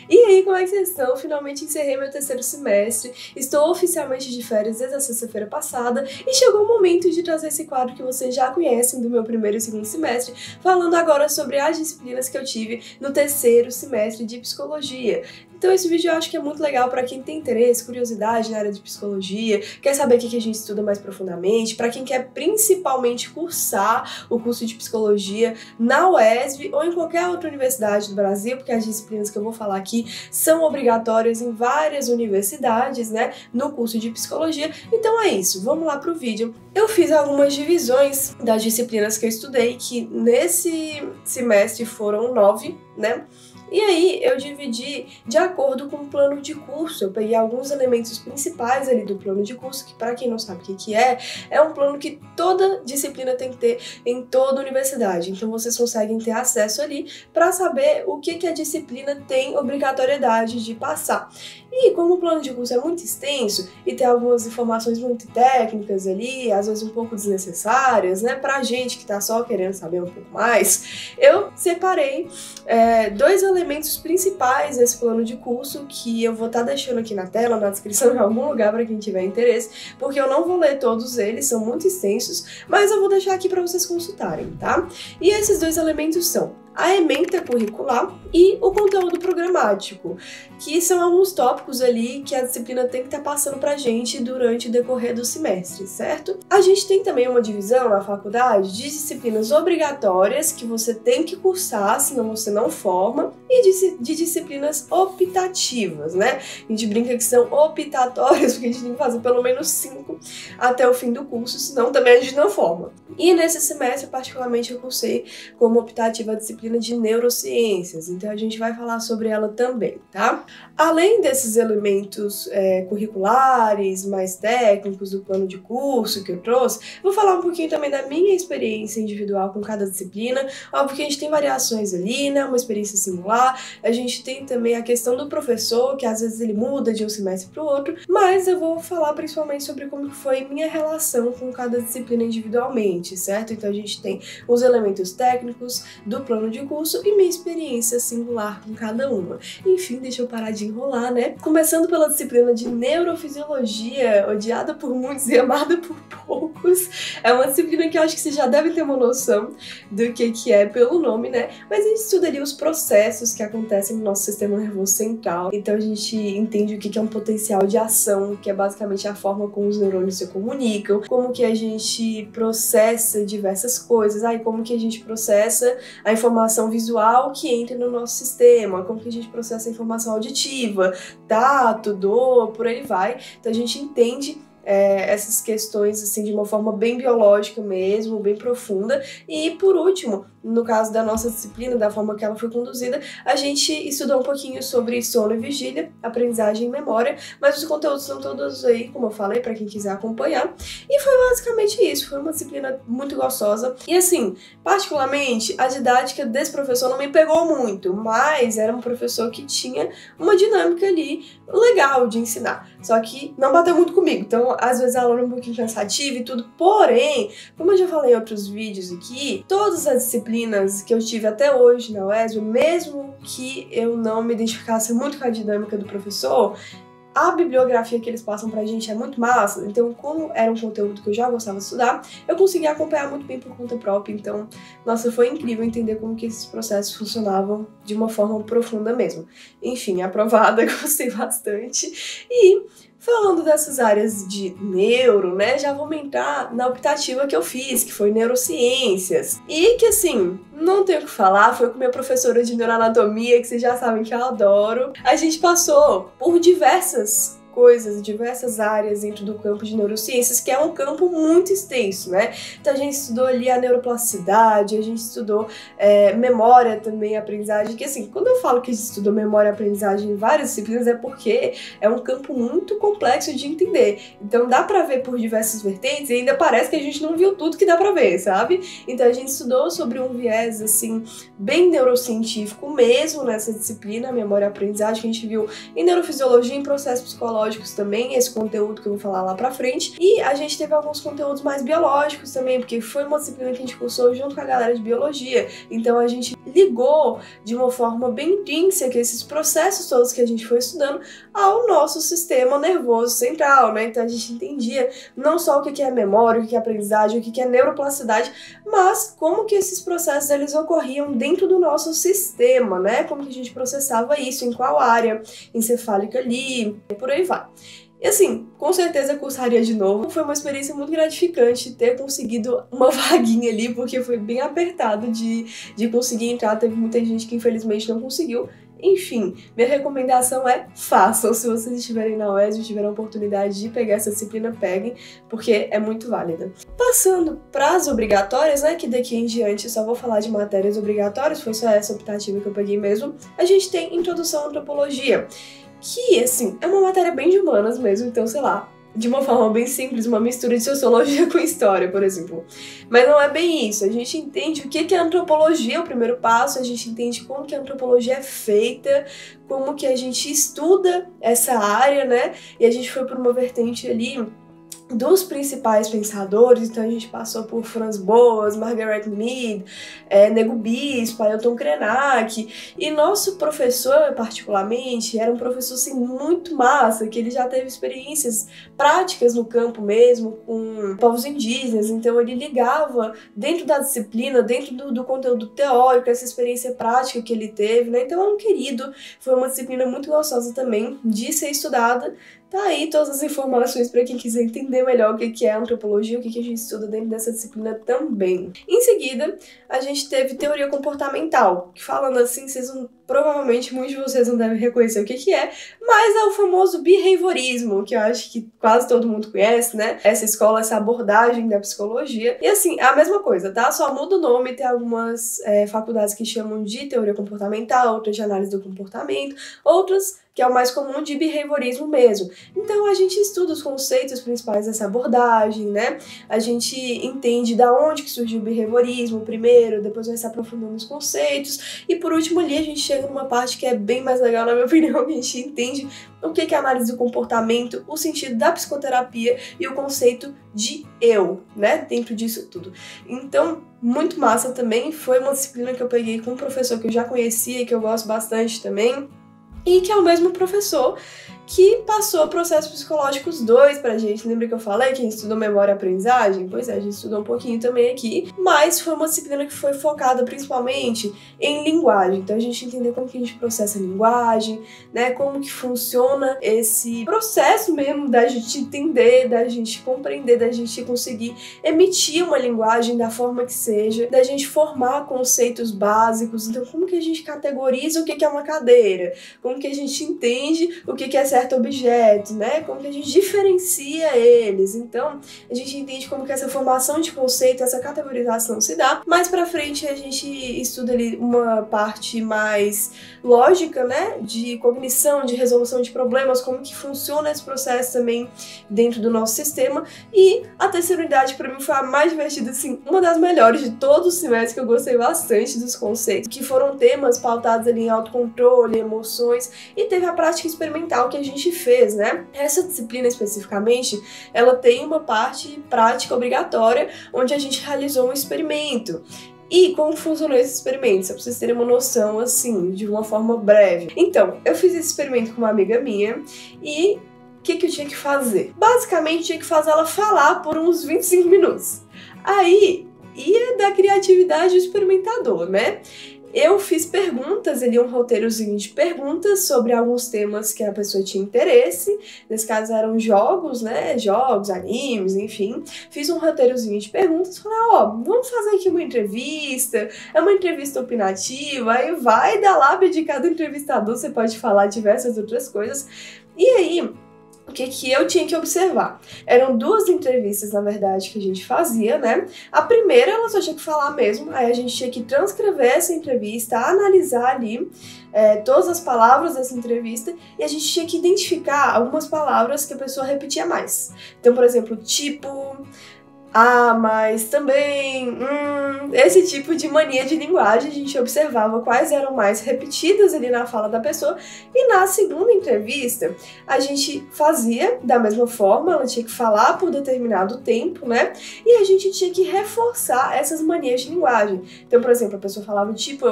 E aí, como é que vocês estão? Finalmente encerrei meu terceiro semestre, estou oficialmente de férias desde a sexta-feira passada e chegou o momento de trazer esse quadro que vocês já conhecem do meu primeiro e segundo semestre, falando agora sobre as disciplinas que eu tive no terceiro semestre de psicologia. Então esse vídeo eu acho que é muito legal para quem tem interesse, curiosidade na área de psicologia, quer saber o que a gente estuda mais profundamente, para quem quer principalmente cursar o curso de psicologia na UESB ou em qualquer outra universidade do Brasil, porque as disciplinas que eu vou falar aqui são obrigatórias em várias universidades, né, no curso de psicologia. Então é isso, vamos lá pro vídeo. Eu fiz algumas divisões das disciplinas que eu estudei, que nesse semestre foram 9, né? E aí eu dividi de acordo com o plano de curso. Eu peguei alguns elementos principais ali do plano de curso, que para quem não sabe o que é um plano que toda disciplina tem que ter em toda universidade. Então vocês conseguem ter acesso ali para saber o que a disciplina tem obrigatoriedade de passar. E como o plano de curso é muito extenso e tem algumas informações muito técnicas ali, às vezes um pouco desnecessárias, né, pra gente que tá só querendo saber um pouco mais, eu separei dois elementos principais desse plano de curso que eu vou estar deixando aqui na tela, na descrição, em algum lugar para quem tiver interesse, porque eu não vou ler todos eles, são muito extensos, mas eu vou deixar aqui para vocês consultarem, tá? E esses dois elementos são a ementa curricular e o conteúdo programático, que são alguns tópicos ali que a disciplina tem que estar passando pra gente durante o decorrer do semestre, certo? A gente tem também uma divisão na faculdade de disciplinas obrigatórias que você tem que cursar, senão você não forma, e de disciplinas optativas, né? A gente brinca que são optatórias, porque a gente tem que fazer pelo menos 5 até o fim do curso, senão também a gente não forma. E nesse semestre, particularmente, eu cursei como optativa a disciplina de neurociências, então a gente vai falar sobre ela também, tá? Além desses elementos curriculares, mais técnicos do plano de curso que eu trouxe, vou falar um pouquinho também da minha experiência individual com cada disciplina. Óbvio que a gente tem variações ali, né? Uma experiência singular, a gente tem também a questão do professor, que às vezes ele muda de um semestre para o outro, mas eu vou falar principalmente sobre como foi minha relação com cada disciplina individualmente, certo? Então a gente tem os elementos técnicos do plano de curso e minha experiência singular com cada uma. Enfim, deixa eu parar de enrolar, né? Começando pela disciplina de neurofisiologia, odiada por muitos e amada por poucos. É uma disciplina que eu acho que vocês já devem ter uma noção do que é pelo nome, né? Mas a gente estuda ali os processos que acontecem no nosso sistema nervoso central. Então a gente entende o que é um potencial de ação, que é basicamente a forma como os neurônios se comunicam, como que a gente processa diversas coisas, aí como que a gente processa a informação visual que entra no nosso sistema, como que a gente processa a informação auditiva, tato, dor, por aí vai. Então a gente entende essas questões assim de uma forma bem biológica mesmo, bem profunda. E por último, no caso da nossa disciplina, da forma que ela foi conduzida, a gente estudou um pouquinho sobre sono e vigília, aprendizagem e memória, mas os conteúdos são todos aí, como eu falei, para quem quiser acompanhar. E foi basicamente isso, foi uma disciplina muito gostosa. E assim, particularmente, a didática desse professor não me pegou muito, mas era um professor que tinha uma dinâmica ali legal de ensinar, só que não bateu muito comigo, então às vezes a aula é um pouquinho cansativa e tudo, porém, como eu já falei em outros vídeos aqui, todas as disciplinas que eu tive até hoje na UESB, mesmo que eu não me identificasse muito com a dinâmica do professor, a bibliografia que eles passam pra gente é muito massa, então como era um conteúdo que eu já gostava de estudar, eu consegui acompanhar muito bem por conta própria, então, nossa, foi incrível entender como que esses processos funcionavam de uma forma profunda mesmo. Enfim, aprovada, gostei bastante. E falando dessas áreas de neuro, né, já vamos entrar na optativa que eu fiz, que foi neurociências. E que, assim, não tenho o que falar, foi com minha professora de neuroanatomia, que vocês já sabem que eu adoro. A gente passou por diversas coisas, diversas áreas dentro do campo de neurociências, que é um campo muito extenso, né? Então a gente estudou ali a neuroplasticidade, a gente estudou memória também, aprendizagem, que assim, quando eu falo que a gente estudou memória e aprendizagem em várias disciplinas, é porque é um campo muito complexo de entender. Então dá pra ver por diversas vertentes e ainda parece que a gente não viu tudo que dá pra ver, sabe? Então a gente estudou sobre um viés, assim, bem neurocientífico mesmo nessa disciplina, memória e aprendizagem, que a gente viu em neurofisiologia, em processo psicológico, psicológicos também, esse conteúdo que eu vou falar lá pra frente. E a gente teve alguns conteúdos mais biológicos também, porque foi uma disciplina que a gente cursou junto com a galera de biologia. Então a gente ligou de uma forma bem intrínseca esses processos todos que a gente foi estudando ao nosso sistema nervoso central, né? Então a gente entendia não só o que é memória, o que é aprendizagem, o que é neuroplasticidade, mas como que esses processos eles ocorriam dentro do nosso sistema, né? Como que a gente processava isso, em qual área encefálica ali, e por aí vai. E assim, com certeza cursaria de novo. Foi uma experiência muito gratificante ter conseguido uma vaguinha ali, porque foi bem apertado de conseguir entrar. Teve muita gente que infelizmente não conseguiu. Enfim, minha recomendação é façam. Se vocês estiverem na UESB e tiverem a oportunidade de pegar essa disciplina, peguem, porque é muito válida. Passando para as obrigatórias, né, que daqui em diante eu só vou falar de matérias obrigatórias, foi só essa optativa que eu peguei mesmo, a gente tem Introdução à Antropologia, que, assim, é uma matéria bem de humanas mesmo, então, sei lá, de uma forma bem simples, uma mistura de sociologia com história, por exemplo. Mas não é bem isso. A gente entende o que é antropologia, o primeiro passo, a gente entende como que a antropologia é feita, como que a gente estuda essa área, né? E a gente foi por uma vertente ali dos principais pensadores, então a gente passou por Franz Boas, Margaret Mead, Nego Bispo, Ailton Krenak, e nosso professor, particularmente, era um professor assim, muito massa, que ele já teve experiências práticas no campo mesmo, com povos indígenas, então ele ligava dentro da disciplina, dentro do conteúdo teórico, essa experiência prática que ele teve, né? Então é um querido, foi uma disciplina muito gostosa também de ser estudada. Tá aí todas as informações para quem quiser entender melhor o que é antropologia, o que a gente estuda dentro dessa disciplina também. Em seguida, a gente teve teoria comportamental, que falando assim, provavelmente muitos de vocês não devem reconhecer o que é, mas é o famoso behaviorismo, que eu acho que quase todo mundo conhece, né? Essa escola, essa abordagem da psicologia. E assim, é a mesma coisa, tá? Só muda o nome, tem algumas faculdades que chamam de teoria comportamental, outras de análise do comportamento, outras que é o mais comum de behaviorismo mesmo. Então a gente estuda os conceitos principais dessa abordagem, né? A gente entende da onde que surgiu o behaviorismo primeiro, depois vai se aprofundando nos conceitos, e por último ali a gente chega numa parte que é bem mais legal, na minha opinião, que a gente entende o que é análise do comportamento, o sentido da psicoterapia e o conceito de eu, né? Dentro disso tudo. Então, muito massa também, foi uma disciplina que eu peguei com um professor que eu já conhecia e que eu gosto bastante também, e que é o mesmo professor que passou Processos Psicológicos 2 pra gente. Lembra que eu falei que a gente estudou memória e aprendizagem? Pois é, a gente estudou um pouquinho também aqui, mas foi uma disciplina que foi focada principalmente em linguagem. Então a gente entendeu como que a gente processa a linguagem, né, como que funciona esse processo mesmo da gente entender, da gente compreender, da gente conseguir emitir uma linguagem da forma que seja, da gente formar conceitos básicos. Então como que a gente categoriza o que é uma cadeira, como que a gente entende o que é certo objeto, né? Como que a gente diferencia eles. Então, a gente entende como que essa formação de conceito, essa categorização se dá. Mais pra frente, a gente estuda ali uma parte mais lógica, né? De cognição, de resolução de problemas, como que funciona esse processo também dentro do nosso sistema. E a terceira unidade, pra mim, foi a mais divertida, assim, uma das melhores de todo o semestre, que eu gostei bastante dos conceitos, que foram temas pautados ali em autocontrole, emoções, e teve a prática experimental que a gente fez, né? Essa disciplina especificamente, ela tem uma parte prática obrigatória, onde a gente realizou um experimento. E como funcionou esse experimento? Só pra vocês terem uma noção, assim, de uma forma breve. Então, eu fiz esse experimento com uma amiga minha e o que eu tinha que fazer? Basicamente, eu tinha que fazer ela falar por uns 25 minutos. Aí, ia da criatividade do experimentador, né? Eu fiz perguntas, ali um roteirozinho de perguntas sobre alguns temas que a pessoa tinha interesse. Nesse caso eram jogos, né? Jogos, animes, enfim. Fiz um roteirozinho de perguntas, falei, vamos fazer aqui uma entrevista, é uma entrevista opinativa, aí vai da lábia de cada entrevistador, você pode falar diversas outras coisas. E aí, o que eu tinha que observar? Eram 2 entrevistas, na verdade, que a gente fazia, né? A primeira, ela só tinha que falar mesmo, aí a gente tinha que transcrever essa entrevista, analisar ali todas as palavras dessa entrevista, e a gente tinha que identificar algumas palavras que a pessoa repetia mais. Então, por exemplo, tipo, mas também, esse tipo de mania de linguagem, a gente observava quais eram mais repetidas ali na fala da pessoa, e na segunda entrevista, a gente fazia da mesma forma, ela tinha que falar por determinado tempo, né, e a gente tinha que reforçar essas manias de linguagem. Então, por exemplo, a pessoa falava tipo,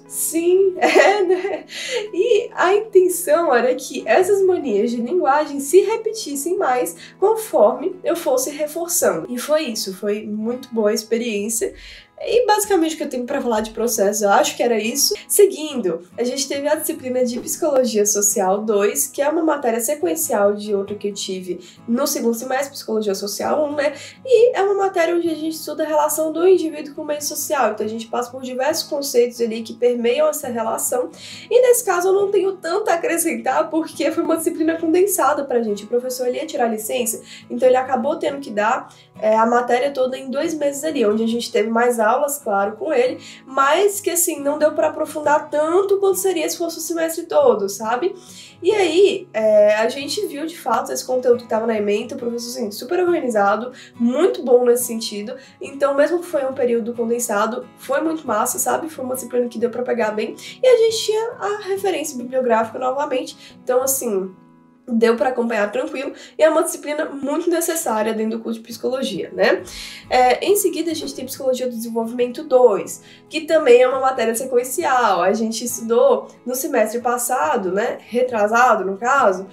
sim, né, e a intenção era que essas manias de linguagem se repetissem mais conforme eu fosse reforçando. E foi isso, foi muito boa a experiência. E basicamente o que eu tenho para falar de processo, eu acho que era isso. Seguindo, a gente teve a disciplina de Psicologia Social 2, que é uma matéria sequencial de outra que eu tive no segundo semestre, Psicologia Social 1, né? E é uma matéria onde a gente estuda a relação do indivíduo com o meio social. Então a gente passa por diversos conceitos ali que permeiam essa relação. E nesse caso eu não tenho tanto a acrescentar, porque foi uma disciplina condensada pra gente. O professor ele ia tirar licença, então ele acabou tendo que dar a matéria toda em 2 meses ali, onde a gente teve mais aulas, claro, com ele, mas que assim, não deu para aprofundar tanto quanto seria se fosse o semestre todo, sabe? E aí, a gente viu de fato esse conteúdo que estava na ementa, o professor assim, super organizado, muito bom nesse sentido, então mesmo que foi um período condensado, foi muito massa, sabe? Foi uma disciplina que deu para pegar bem, e a gente tinha a referência bibliográfica novamente, então assim, deu para acompanhar tranquilo, e é uma disciplina muito necessária dentro do curso de Psicologia, né? Em seguida, a gente tem Psicologia do Desenvolvimento 2, que também é uma matéria sequencial. A gente estudou no semestre passado, né? Retrasado, no caso,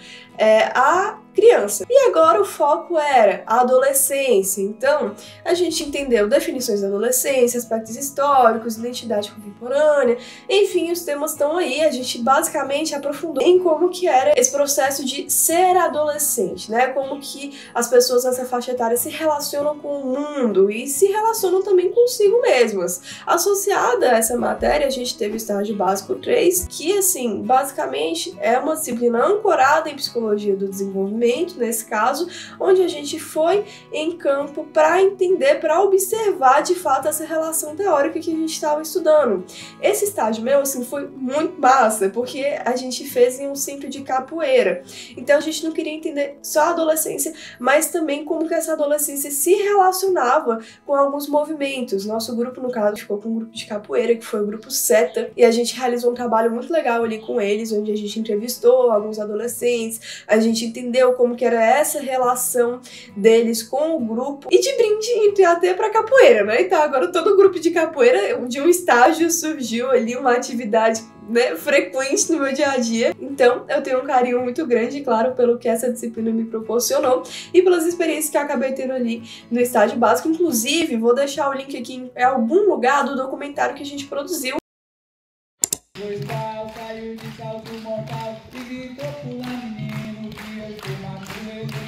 a criança. E agora o foco era a adolescência. Então, a gente entendeu definições da adolescência, aspectos históricos, identidade contemporânea, enfim, os temas estão aí. A gente basicamente aprofundou em como que era esse processo de ser adolescente, né? Como que as pessoas nessa faixa etária se relacionam com o mundo e se relacionam também consigo mesmas. Associada a essa matéria, a gente teve o estágio básico 3, que, assim, basicamente é uma disciplina ancorada em Psicologia do Desenvolvimento, nesse caso, onde a gente foi em campo para entender, para observar de fato essa relação teórica que a gente estava estudando. Esse estágio meu, assim, foi muito massa, porque a gente fez em um centro de capoeira. Então a gente não queria entender só a adolescência, mas também como que essa adolescência se relacionava com alguns movimentos. Nosso grupo, no caso, ficou com um grupo de capoeira, que foi o grupo Seta, e a gente realizou um trabalho muito legal ali com eles, onde a gente entrevistou alguns adolescentes, a gente entendeu como que era essa relação deles com o grupo, e de brinde entre até pra capoeira, né? Então agora todo grupo de capoeira, de um estágio surgiu ali uma atividade, né, frequente no meu dia a dia. Então eu tenho um carinho muito grande, claro, pelo que essa disciplina me proporcionou e pelas experiências que eu acabei tendo ali no estágio básico. Inclusive, vou deixar o link aqui em algum lugar do documentário que a gente produziu. Saiu de salto mortal e gritou pro lá menino que eu sou maculele.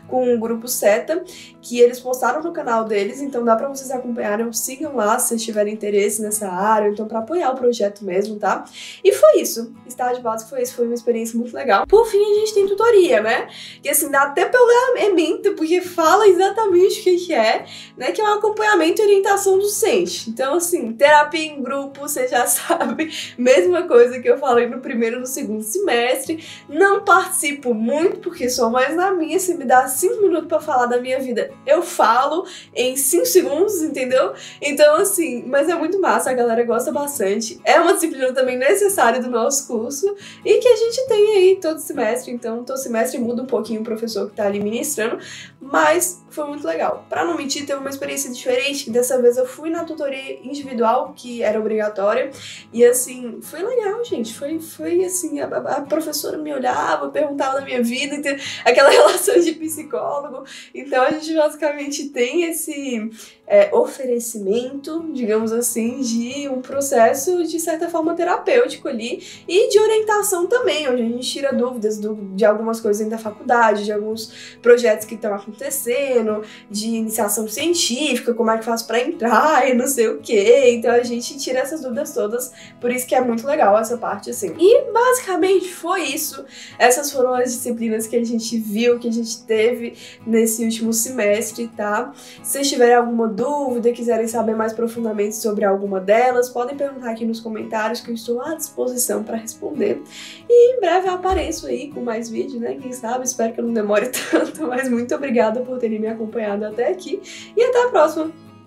Com o grupo Seta, que eles postaram no canal deles, então dá pra vocês acompanharem, sigam lá se vocês tiverem interesse nessa área, então pra apoiar o projeto mesmo, tá? E foi isso, estágio básico foi isso, foi uma experiência muito legal. Por fim, a gente tem tutoria, né? Que assim, dá até pra ler a ementa, porque fala exatamente o que é, né? Que é um acompanhamento e orientação docente. Então assim, terapia em grupo, você já sabe, mesma coisa que eu falei no primeiro e no segundo semestre. Não participo muito, porque sou mais na minha, se me dá 5 minutos pra falar da minha vida, eu falo em 5 segundos, entendeu? Então, assim, mas é muito massa, a galera gosta bastante. É uma disciplina também necessária do nosso curso e que a gente tem aí todo semestre. Então, todo semestre muda um pouquinho o professor que tá ali ministrando, mas foi muito legal. Pra não mentir, teve uma experiência diferente, que dessa vez eu fui na tutoria individual, que era obrigatória, e assim, foi legal, gente. Foi assim, a professora me olhava, perguntava da minha vida, aquela relação de psicólogo. Então a gente basicamente tem esse oferecimento, digamos assim, de um processo de certa forma terapêutico ali e de orientação também, onde a gente tira dúvidas de algumas coisas dentro da faculdade, de alguns projetos que estão acontecendo, de iniciação científica, como é que faz para entrar e não sei o que. Então a gente tira essas dúvidas todas, por isso que é muito legal essa parte assim. E basicamente foi isso. Essas foram as disciplinas que a gente viu, que a gente teve teve nesse último semestre, tá? Se vocês tiverem alguma dúvida, quiserem saber mais profundamente sobre alguma delas, podem perguntar aqui nos comentários que eu estou à disposição para responder. E em breve eu apareço aí com mais vídeos, né? Quem sabe, espero que eu não demore tanto, mas muito obrigada por terem me acompanhado até aqui e até a próxima!